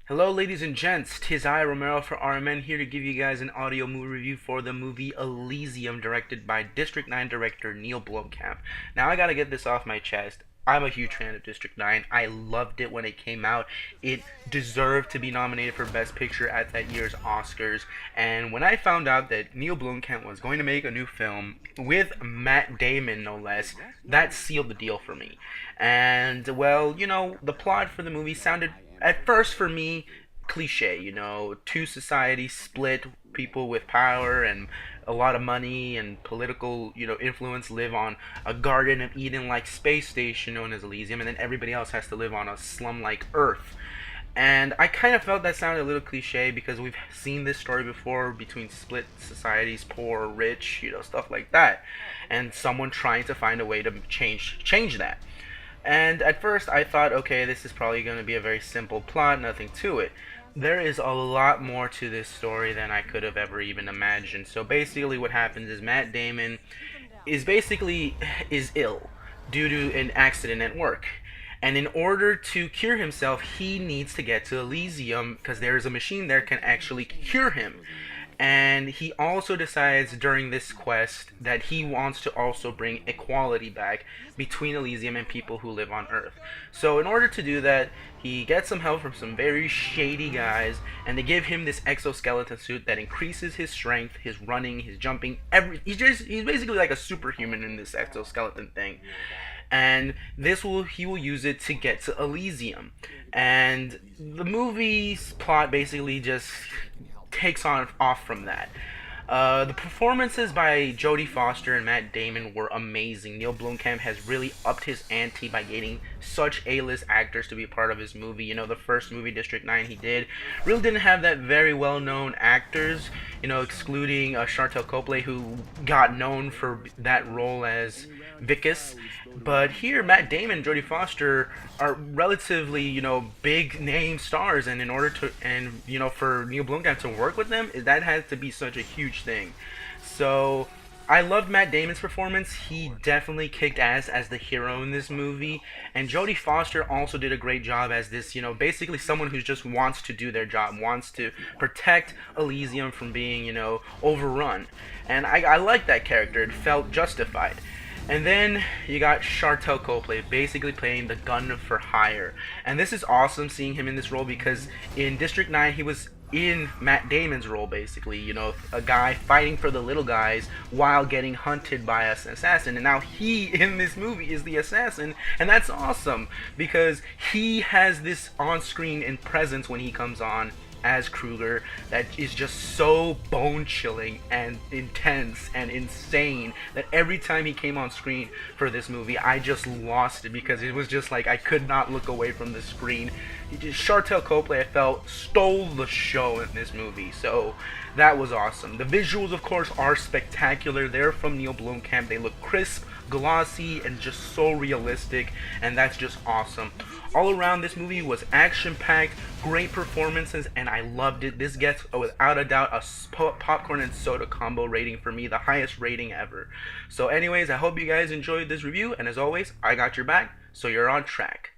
Hello, ladies and gents. Tis I, Romero for RMN, here to give you guys an audio movie review for the movie Elysium, directed by District 9 director Neill Blomlamp. Now, I gotta get this off my chest. I'm a huge fan of District 9. I loved it when it came out. It deserved to be nominated for Best Picture at that year's Oscars. And when I found out that Neill Blomkamp was going to make a new film with Matt Damon, no less, that sealed the deal for me. And, well, the plot for the movie sounded at first for me cliche, two societies split, people with power and a lot of money and political, influence live on a Garden of Eden like space station known as Elysium, and then everybody else has to live on a slum like Earth. And I kind of felt that sounded a little cliche because we've seen this story before between split societies, poor, rich, stuff like that, and someone trying to find a way to change that. And at first I thought, okay, this is probably going to be a very simple plot, nothing to it. There is a lot more to this story than I could have ever even imagined. So basically what happens is Matt Damon is ill due to an accident at work. And in order to cure himself, he needs to get to Elysium because there is a machine there can actually cure him. And he also decides during this quest that he wants to also bring equality back between Elysium and people who live on Earth. So in order to do that, he gets some help from some very shady guys, and they give him this exoskeleton suit that increases his strength, his running, his jumping, he's basically like a superhuman in this exoskeleton thing. And he will use it to get to Elysium. And the movie's plot basically just takes on off from that. The performances by Jodie Foster and Matt Damon were amazing. Neill Blomkamp has really upped his ante by getting such A-list actors to be part of his movie. The first movie, District 9, he did really didn't have that very well-known actors, excluding Sharlto Copley, who got known for that role as Vicus. But here, Matt Damon and Jodie Foster are relatively, big name stars, and in order to, for Neill Blomkamp to work with them, that has to be such a huge thing. So, I loved Matt Damon's performance. He definitely kicked ass as the hero in this movie, and Jodie Foster also did a great job as this, basically someone who just wants to do their job, wants to protect Elysium from being, overrun. And I liked that character. It felt justified. And then you got Sharlto Copley basically playing the gun for hire. And this is awesome seeing him in this role because in District 9 he was in Matt Damon's role basically, a guy fighting for the little guys while getting hunted by an assassin. And now he in this movie is the assassin, and that's awesome because he has this on-screen presence when he comes on as Kruger that is just so bone-chilling and intense and insane that every time he came on screen for this movie, I just lost it because it was just like I could not look away from the screen. Sharlto Copley, I felt, stole the show in this movie, so that was awesome. The visuals, of course, are spectacular. They're from Neill Blomkamp. They look crisp, glossy, and just so realistic, and that's just awesome. All around, this movie was action-packed, great performances, and I loved it. This gets, without a doubt, a popcorn and soda combo rating for me, the highest rating ever. So anyways, I hope you guys enjoyed this review, and as always, I got your back, so you're on track.